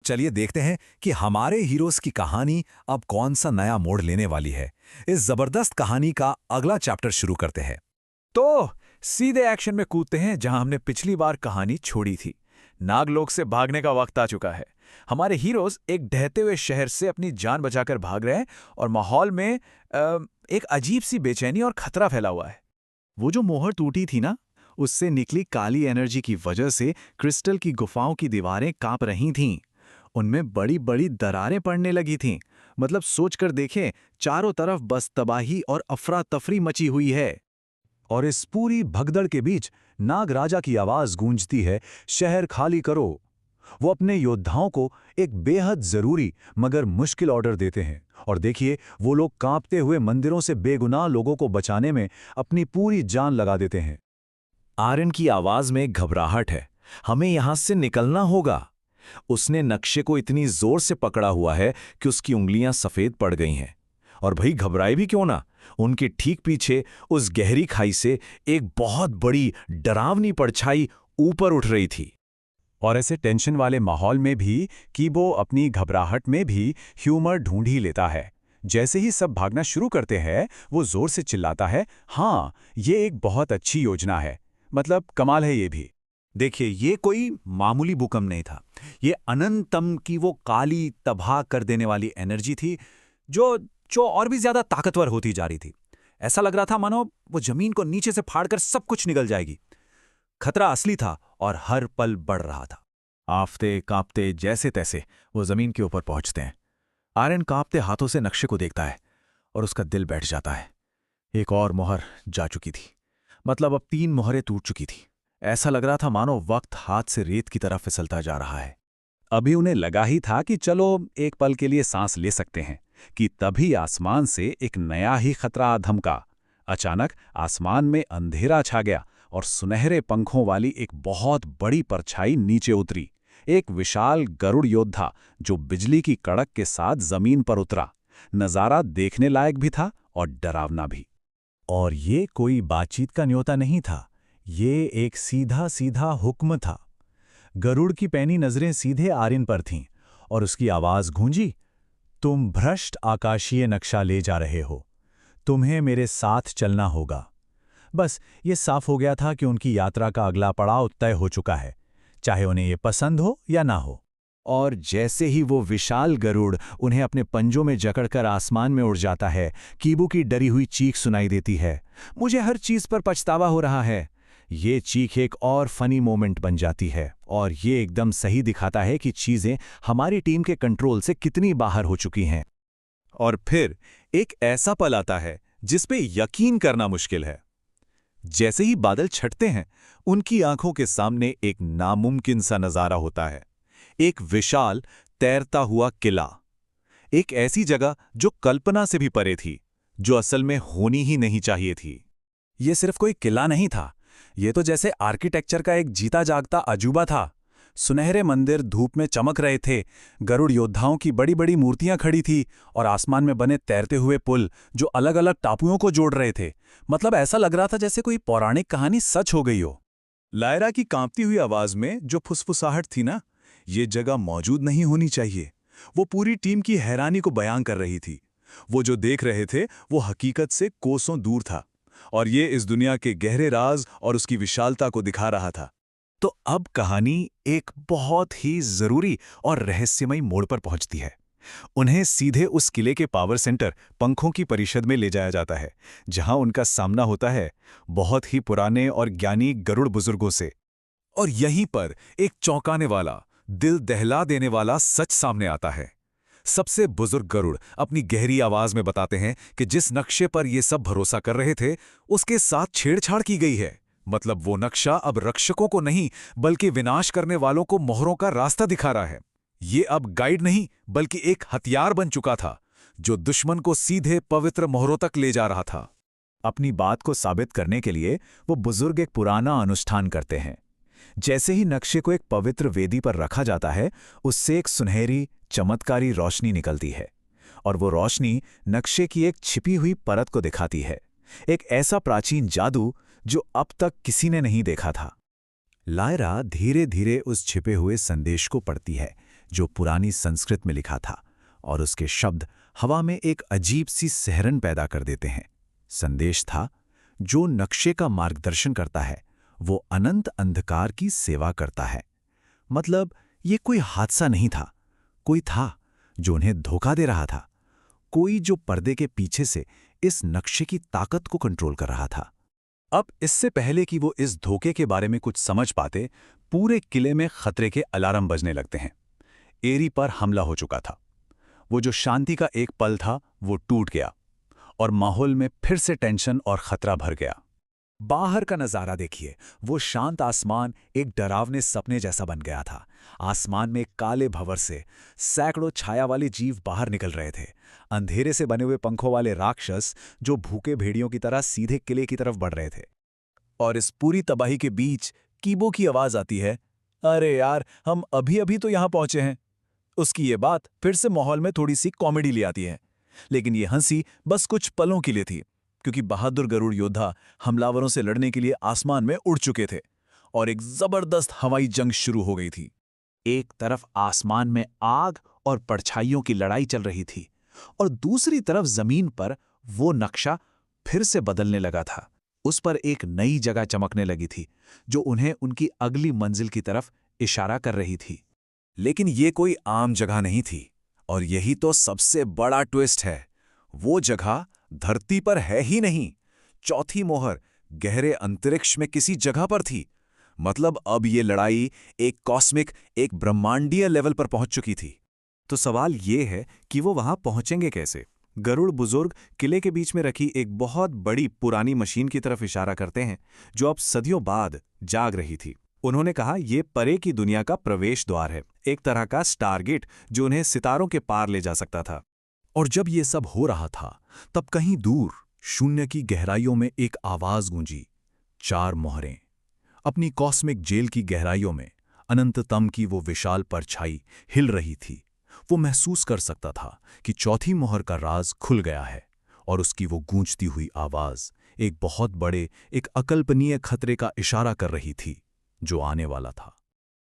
चलिए देखते हैं कि हमारे हीरोज की कहानी अब कौन सा नया मोड़ लेने वाली है। इस जबरदस्त कहानी का अगला चैप्टर शुरू करते हैं। तो सीधे एक्शन में कूदते हैं जहां हमने पिछली बार कहानी छोड़ी थी। नागलोक से भागने का वक्त आ चुका है। हमारे हीरोज एक ढहते हुए शहर से अपनी जान बचाकर भाग रहे हैं और माहौल में एक अजीब सी बेचैनी और खतरा फैला हुआ है। वो जो मोहर टूटी थी ना, उससे निकली काली एनर्जी की वजह से क्रिस्टल की गुफाओं की दीवारें कांप रही थीं। उनमें बड़ी बड़ी दरारें पड़ने लगी थीं। मतलब सोचकर देखें, चारों तरफ बस तबाही और अफरा तफरी मची हुई है। और इस पूरी भगदड़ के बीच नागराजा की आवाज गूंजती है, शहर खाली करो। वो अपने योद्धाओं को एक बेहद जरूरी मगर मुश्किल ऑर्डर देते हैं और देखिए, वो लोग कांपते हुए मंदिरों से बेगुनाह लोगों को बचाने में अपनी पूरी जान लगा देते हैं। आर्यन की आवाज में घबराहट है। हमें यहां से निकलना होगा। उसने नक्शे को इतनी जोर से पकड़ा हुआ है कि उसकी उंगलियां सफेद पड़ गई हैं। और भाई घबराए भी क्यों ना, उनके ठीक पीछे उस गहरी खाई से एक बहुत बड़ी डरावनी परछाई ऊपर उठ रही थी। और ऐसे टेंशन वाले माहौल में भी कीबो अपनी घबराहट में भी ह्यूमर ढूंढ ही लेता है। जैसे ही सब भागना शुरू करते हैं, वो जोर से चिल्लाता है, हाँ, ये एक बहुत अच्छी योजना है। मतलब कमाल है ये भी। देखिए, ये कोई मामूली भूकंप नहीं था। ये अनंतम की वो काली तबाह कर देने वाली एनर्जी थी जो और भी ज्यादा ताकतवर होती जा रही थी। ऐसा लग रहा था मानो वो जमीन को नीचे से फाड़कर सब कुछ निकल जाएगी। खतरा असली था और हर पल बढ़ रहा था। आफते कांपते जैसे तैसे वो जमीन के ऊपर पहुंचते हैं। आर्यन कांपते हाथों से नक्शे को देखता है और उसका दिल बैठ जाता है। एक और मोहर जा चुकी थी। मतलब अब 3 मोहरें टूट चुकी थी। ऐसा लग रहा था मानो वक्त हाथ से रेत की तरफ फिसलता जा रहा है। अभी उन्हें लगा ही था कि चलो एक पल के लिए सांस ले सकते हैं कि तभी आसमान से एक नया ही खतरा धमका। अचानक आसमान में अंधेरा छा गया और सुनहरे पंखों वाली एक बहुत बड़ी परछाई नीचे उतरी। एक विशाल गरुड़ योद्धा जो बिजली की कड़क के साथ जमीन पर उतरा। नजारा देखने लायक भी था और डरावना भी। और ये कोई बातचीत का न्योता नहीं था, ये एक सीधा सीधा हुक्म था। गरुड़ की पैनी नजरें सीधे आर्यन पर थीं और उसकी आवाज गूंजी, तुम भ्रष्ट आकाशीय नक्शा ले जा रहे हो, तुम्हें मेरे साथ चलना होगा। बस ये साफ हो गया था कि उनकी यात्रा का अगला पड़ाव तय हो चुका है, चाहे उन्हें ये पसंद हो या ना हो। और जैसे ही वो विशाल गरुड़ उन्हें अपने पंजों में जकड़कर आसमान में उड़ जाता है, कीबू की डरी हुई चीख सुनाई देती है, मुझे हर चीज पर पछतावा हो रहा है। ये चीख एक और फनी मोमेंट बन जाती है और ये एकदम सही दिखाता है कि चीजें हमारी टीम के कंट्रोल से कितनी बाहर हो चुकी हैं। और फिर एक ऐसा पल आता है जिस पे यकीन करना मुश्किल है। जैसे ही बादल छटते हैं, उनकी आंखों के सामने एक नामुमकिन सा नजारा होता है। एक विशाल तैरता हुआ किला, एक ऐसी जगह जो कल्पना से भी परे थी, जो असल में होनी ही नहीं चाहिए थी। ये सिर्फ कोई किला नहीं था, ये तो जैसे आर्किटेक्चर का एक जीता जागता अजूबा था। सुनहरे मंदिर धूप में चमक रहे थे, गरुड़ योद्धाओं की बड़ी बड़ी मूर्तियां खड़ी थी और आसमान में बने तैरते हुए पुल जो अलग अलग टापुओं को जोड़ रहे थे। मतलब ऐसा लग रहा था जैसे कोई पौराणिक कहानी सच हो गई हो। लायरा की कांपती हुई आवाज में जो फुसफुसाहट थी ना, ये जगह मौजूद नहीं होनी चाहिए। वो पूरी टीम की हैरानी को बयां कर रही थी। वो जो देख रहे थे वो हकीकत से कोसों दूर था और ये इस दुनिया के गहरे राज और उसकी विशालता को दिखा रहा था। तो अब कहानी एक बहुत ही जरूरी और रहस्यमयी मोड़ पर पहुंचती है। उन्हें सीधे उस किले के पावर सेंटर पंखों की परिषद में ले जाया जाता है, जहां उनका सामना होता है बहुत ही पुराने और ज्ञानी गरुड़ बुजुर्गों से। और यहीं पर एक चौंकाने वाला, दिल दहला देने वाला सच सामने आता है। सबसे बुजुर्ग गरुड़ अपनी गहरी आवाज में बताते हैं कि जिस नक्शे पर ये सब भरोसा कर रहे थे, उसके साथ छेड़छाड़ की गई है। मतलब वो नक्शा अब रक्षकों को नहीं बल्कि विनाश करने वालों को मोहरों का रास्ता दिखा रहा है। ये अब गाइड नहीं बल्कि एक हथियार बन चुका था, जो दुश्मन को सीधे पवित्र मोहरों तक ले जा रहा था। अपनी बात को साबित करने के लिए वो बुजुर्ग एक पुराना अनुष्ठान करते हैं। जैसे ही नक्शे को एक पवित्र वेदी पर रखा जाता है, उससे एक सुनहरी चमत्कारी रोशनी निकलती है और वो रोशनी नक्शे की एक छिपी हुई परत को दिखाती है, एक ऐसा प्राचीन जादू जो अब तक किसी ने नहीं देखा था। लायरा धीरे धीरे उस छिपे हुए संदेश को पढ़ती है, जो पुरानी संस्कृत में लिखा था, और उसके शब्द हवा में एक अजीब सी सिहरन पैदा कर देते हैं। संदेश था, जो नक्शे का मार्गदर्शन करता है वो अनंत अंधकार की सेवा करता है। मतलब ये कोई हादसा नहीं था, कोई था जो उन्हें धोखा दे रहा था, कोई जो पर्दे के पीछे से इस नक्शे की ताकत को कंट्रोल कर रहा था। अब इससे पहले कि वो इस धोखे के बारे में कुछ समझ पाते, पूरे किले में खतरे के अलार्म बजने लगते हैं। एरी पर हमला हो चुका था। वो जो शांति का एक पल था वो टूट गया और माहौल में फिर से टेंशन और खतरा भर गया। बाहर का नजारा देखिए। वो शांत आसमान एक डरावने सपने जैसा बन गया था। आसमान में काले भंवर से सैकड़ों छाया वाले जीव बाहर निकल रहे थे। अंधेरे से बने हुए पंखों वाले राक्षस जो भूखे भेड़ियों की तरह सीधे किले की तरफ बढ़ रहे थे। और इस पूरी तबाही के बीच कीबो की आवाज आती है, अरे यार, हम अभी अभी तो यहां पहुंचे हैं। उसकी ये बात फिर से माहौल में थोड़ी सी कॉमेडी ले आती है, लेकिन ये हंसी बस कुछ पलों के लिए थी, क्योंकि बहादुर गरुड़ योद्धा हमलावरों से लड़ने के लिए आसमान में उड़ चुके थे और एक जबरदस्त हवाई जंग शुरू हो गई थी। एक तरफ आसमान में आग और परछाइयों की लड़ाई चल रही थी और दूसरी तरफ जमीन पर वो नक्शा फिर से बदलने लगा था। उस पर एक नई जगह चमकने लगी थी जो उन्हें उनकी अगली मंजिल की तरफ इशारा कर रही थी। लेकिन ये कोई आम जगह नहीं थी, और यही तो सबसे बड़ा ट्विस्ट है। वो जगह धरती पर है ही नहीं। चौथी मोहर गहरे अंतरिक्ष में किसी जगह पर थी। मतलब अब ये लड़ाई एक कॉस्मिक, एक ब्रह्मांडीय लेवल पर पहुंच चुकी थी। तो सवाल ये है कि वो वहां पहुंचेंगे कैसे? गरुड़ बुजुर्ग किले के बीच में रखी एक बहुत बड़ी पुरानी मशीन की तरफ इशारा करते हैं जो अब सदियों बाद जाग रही थी। उन्होंने कहा, ये परे की दुनिया का प्रवेश द्वार है, एक तरह का स्टारगेट जो उन्हें सितारों के पार ले जा सकता था। और जब ये सब हो रहा था, तब कहीं दूर शून्य की गहराइयों में एक आवाज गूंजी। 4 मोहरें। अपनी कॉस्मिक जेल की गहराइयों में अनंततम की वो विशाल परछाई हिल रही थी। वो महसूस कर सकता था कि चौथी मोहर का राज खुल गया है, और उसकी वो गूंजती हुई आवाज एक बहुत बड़े, एक अकल्पनीय खतरे का इशारा कर रही थी जो आने वाला था।